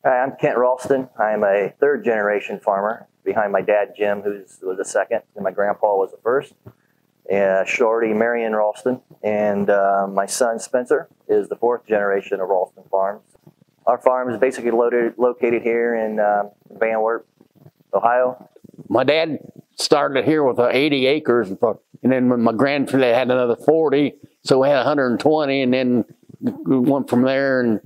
Hi, I'm Kent Ralston. I'm a third generation farmer behind my dad, Jim, who was the second, and my grandpa was the first. Shorty, Marion Ralston, and my son, Spencer, is the fourth generation of Ralston Farms. Our farm is basically located here in Van Wert, Ohio. My dad started here with 80 acres, and then my grandfather had another 40, so we had 120, and then we went from there, and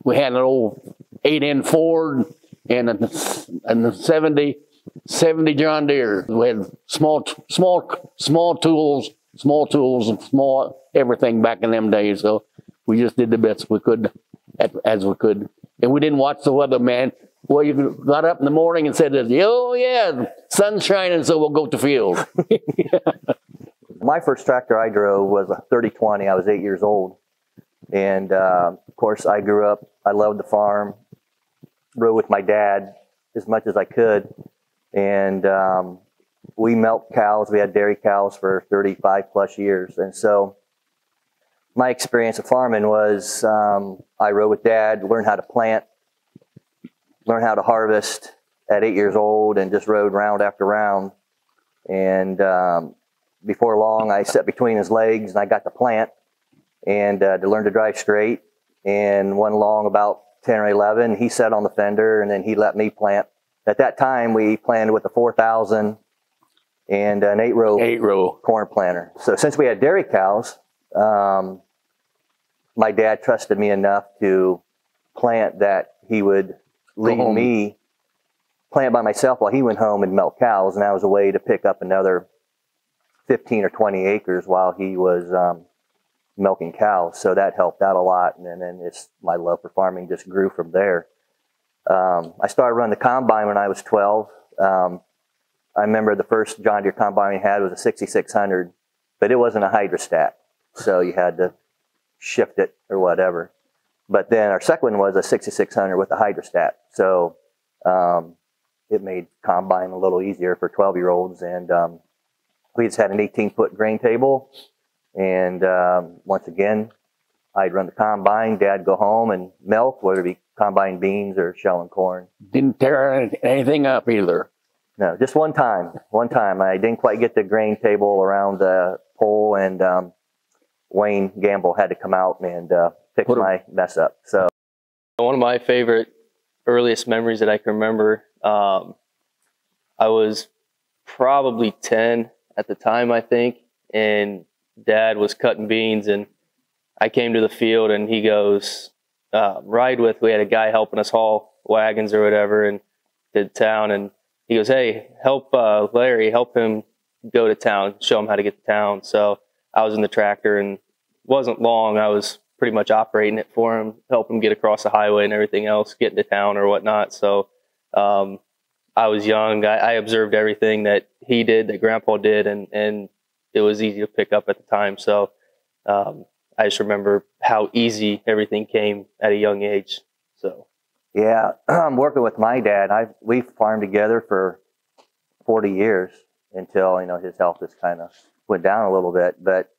we had an old 8N Ford and a 70 John Deere. We had small tools, and small everything back in them days. So we just did the best we could as we could, and we didn't watch the weather, man. Well, you got up in the morning and said, "Oh yeah, sun's shining, so we'll go to field." My first tractor I drove was a 3020. I was 8 years old. And of course, I grew up, I loved the farm, rode with my dad as much as I could. And we milked cows. We had dairy cows for 35 plus years. And so my experience of farming was I rode with dad, learned how to plant, learned how to harvest at 8 years old, and just rode round after round. And before long, I sat between his legs and I got to plant and to learn to drive straight. And one long about 10 or 11, he sat on the fender and then he let me plant. At that time, we planted with a 4000 and an 8-row corn planter. So since we had dairy cows, my dad trusted me enough to plant that he would leave me plant by myself while he went home and milk cows. And that was a way to pick up another 15 or 20 acres while he was milking cows. So that helped out a lot. And then my love for farming just grew from there. I started running the combine when I was 12. I remember the first John Deere combine we had was a 6600, but it wasn't a hydrostat. So you had to shift it or whatever. But then our second one was a 6600 with a hydrostat. So it made combine a little easier for 12-year-olds. And we just had an 18-foot grain table. And once again, I'd run the combine. Dad'd go home and milk, whether it be combine beans or shelling corn. Didn't tear anything up either. No, just one time. One time. I didn't quite get the grain table around the pole, and Wayne Gamble had to come out and fix my mess up. So one of my favorite earliest memories that I can remember, I was probably 10 at the time, I think, and Dad was cutting beans, and I came to the field and he goes, ride with, we had a guy helping us haul wagons or whatever and did town, and he goes, hey, help Larry, help him go to town, show him how to get to town. So I was in the tractor, and it wasn't long, I was pretty much operating it for him, help him get across the highway and everything else, get into town or whatnot. So I was young, I observed everything that he did, that Grandpa did, and it was easy to pick up at the time. So I just remember how easy everything came at a young age. So yeah, I'm working with my dad. We farmed together for 40 years until his health just kind of went down a little bit. But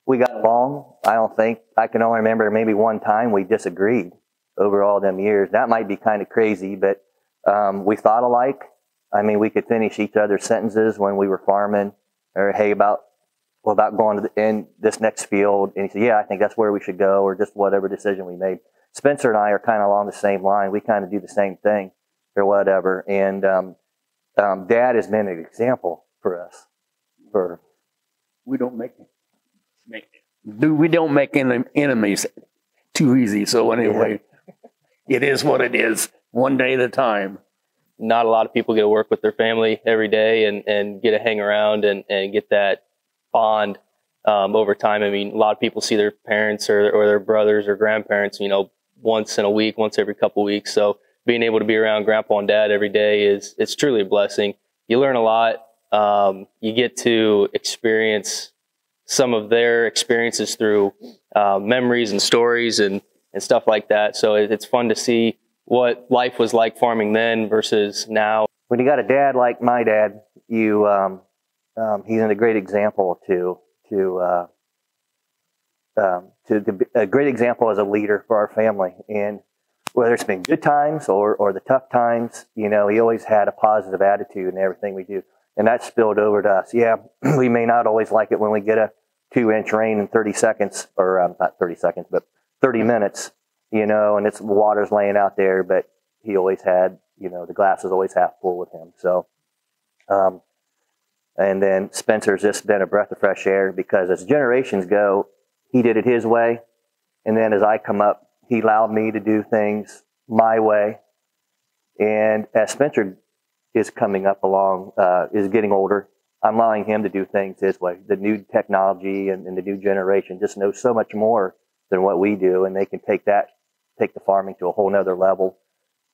we got along. I can only remember maybe one time we disagreed over all them years. That might be kind of crazy, but we thought alike. I mean, we could finish each other's sentences when we were farming, or hey, about going to this next field, and he said, yeah, I think that's where we should go, or just whatever decision we made. Spencer and I are kind of along the same line. We kind of do the same thing or whatever. And Dad has been an example for us. We don't make enemies too easy. So anyway, It is what it is, one day at a time. Not a lot of people get to work with their family every day and get to hang around and get that bond over time. I mean, a lot of people see their parents or their brothers or grandparents, once in a week, once every couple of weeks. So being able to be around Grandpa and Dad every day it's truly a blessing. You learn a lot. You get to experience some of their experiences through memories and stories and stuff like that. So it's fun to see what life was like farming then versus now. When you got a dad like my dad, he's a great example a great example as a leader for our family. And whether it's been good times or the tough times, you know, he always had a positive attitude in everything we do. And that spilled over to us. Yeah, we may not always like it when we get a 2-inch rain in 30 seconds, or not 30 seconds, but 30 minutes, you know, and it's water's laying out there, but he always had, you know, the glass was always half full with him. So, and then Spencer's just been a breath of fresh air, because as generations go, he did it his way. And then as I come up, he allowed me to do things my way. And as Spencer is coming up along, is getting older, I'm allowing him to do things his way. The new technology and the new generation just knows so much more than what we do, and they can take the farming to a whole nother level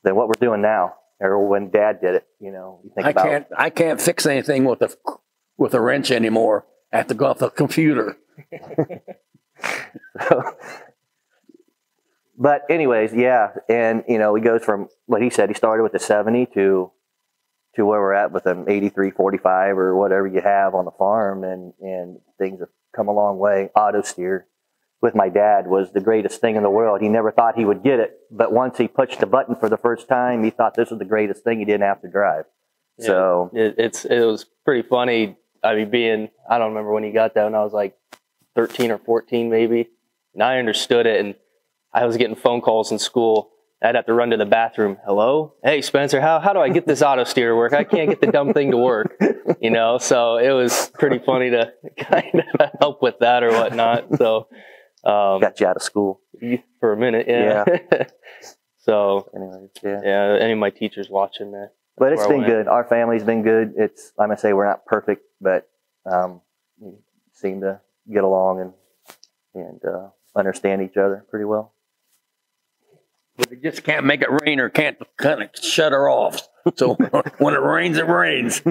than what we're doing now, or when Dad did it. You know, you think I can't fix anything with a wrench anymore. I have to go off the computer. But anyways, yeah, and you know, he goes from what he said. He started with the 70 to where we're at with an 83/45 or whatever you have on the farm, and things have come a long way. Auto steer with my dad was the greatest thing in the world. He never thought he would get it, but once he pushed the button for the first time, he thought this was the greatest thing. He didn't have to drive. Yeah, so it was pretty funny. I mean, I don't remember when he got that, when I was like 13 or 14 maybe, and I understood it, and I was getting phone calls in school. I'd have to run to the bathroom. Hello? Hey, Spencer, how do I get this auto steer to work? I can't get the dumb thing to work, you know? So it was pretty funny to kind of help with that or whatnot. So, got you out of school for a minute. Yeah. So anyways, yeah. Any of my teachers watching that. But it's been good. Our family's been good. I'm going to say we're not perfect, but we seem to get along and understand each other pretty well. But they just can't make it rain, or can't kind of shut her off. So when it rains, it rains.